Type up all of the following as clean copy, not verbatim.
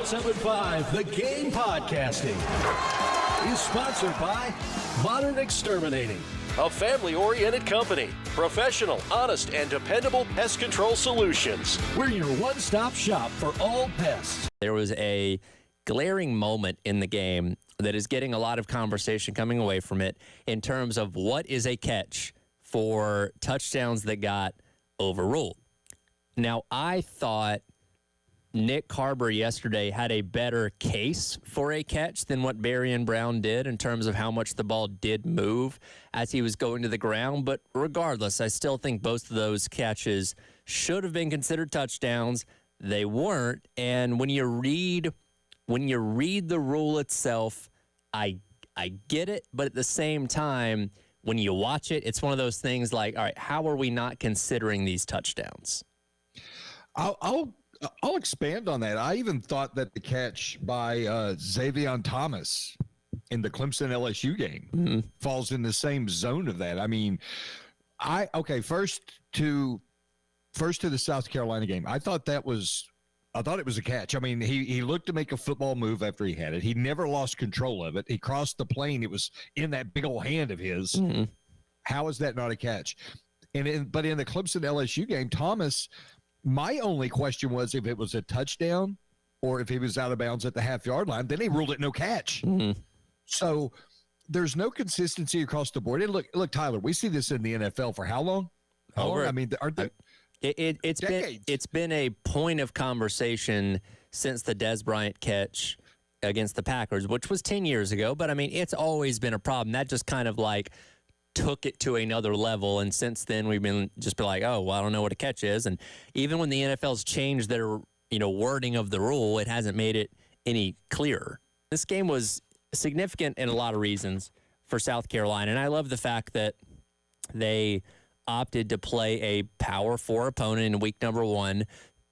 107.5, The Game Podcasting, is sponsored by Modern Exterminating, a family-oriented company. Professional, honest, and dependable pest control solutions. We're your one-stop shop for all pests. There was a glaring moment in the game that is getting a lot of conversation coming away from it in terms of what is a catch for touchdowns that got overruled. Now, I thought Nick Carber yesterday had a better case for a catch than what Berrien Brown did in terms of how much the ball did move as he was going to the ground. But regardless, I still think both of those catches should have been considered touchdowns. They weren't. And when you read the rule itself, I get it. But at the same time, when you watch it, it's one of those things like, all right, how are we not considering these touchdowns? I'll expand on that. I even thought that the catch by Xavier Thomas in the Clemson LSU game falls in the same zone of that. I mean, first to the South Carolina game. I thought it was a catch. I mean, he looked to make a football move after he had it. He never lost control of it. He crossed the plane. It was in that big old hand of his. Mm-hmm. How is that not a catch? But in the Clemson LSU game, Thomas, my only question was if it was a touchdown or if he was out of bounds at the half-yard line. Then he ruled it no catch. Mm-hmm. So there's no consistency across the board. And look, Tyler, we see this in the NFL for how long? I mean, aren't they? It's been a point of conversation since the Dez Bryant catch against the Packers, which was 10 years ago. But, I mean, it's always been a problem. That just kind of like took it to another level. And since then, we've been like, oh, well, I don't know what a catch is. And even when the NFL's changed their wording of the rule, it hasn't made it any clearer. This game was significant in a lot of reasons for South Carolina. And I love the fact that they opted to play a Power 4 opponent in week number 1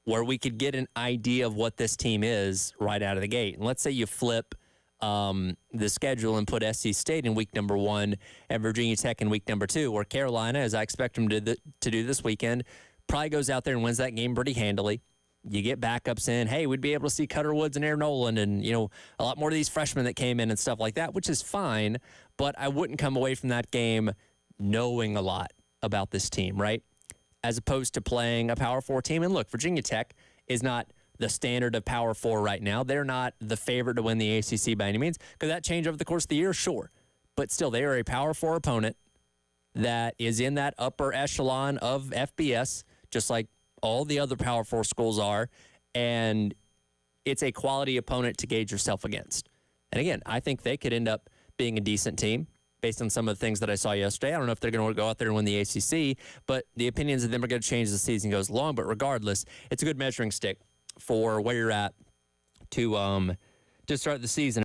where we could get an idea of what this team is right out of the gate. And let's say you flip the schedule and put SC State in week number 1 and Virginia Tech in week number 2, where Carolina, as I expect them to do this weekend, probably goes out there and wins that game pretty handily. You get backups in. Hey, we'd be able to see Cutter Woods and Aaron Nolan and, a lot more of these freshmen that came in and stuff like that, which is fine. But I wouldn't come away from that game knowing a lot about this team, right? As opposed to playing a Power 4 team. And look, Virginia Tech is not the standard of Power 4 right now. They're not the favorite to win the ACC by any means. Could that change over the course of the year? Sure. But still, they are a Power 4 opponent that is in that upper echelon of FBS, just like all the other Power 4 schools are. And it's a quality opponent to gauge yourself against. And again, I think they could end up being a decent team based on some of the things that I saw yesterday. I don't know if they're going to go out there and win the ACC, but the opinions of them are going to change as the season goes along. But regardless, it's a good measuring stick for where you're at to start the season.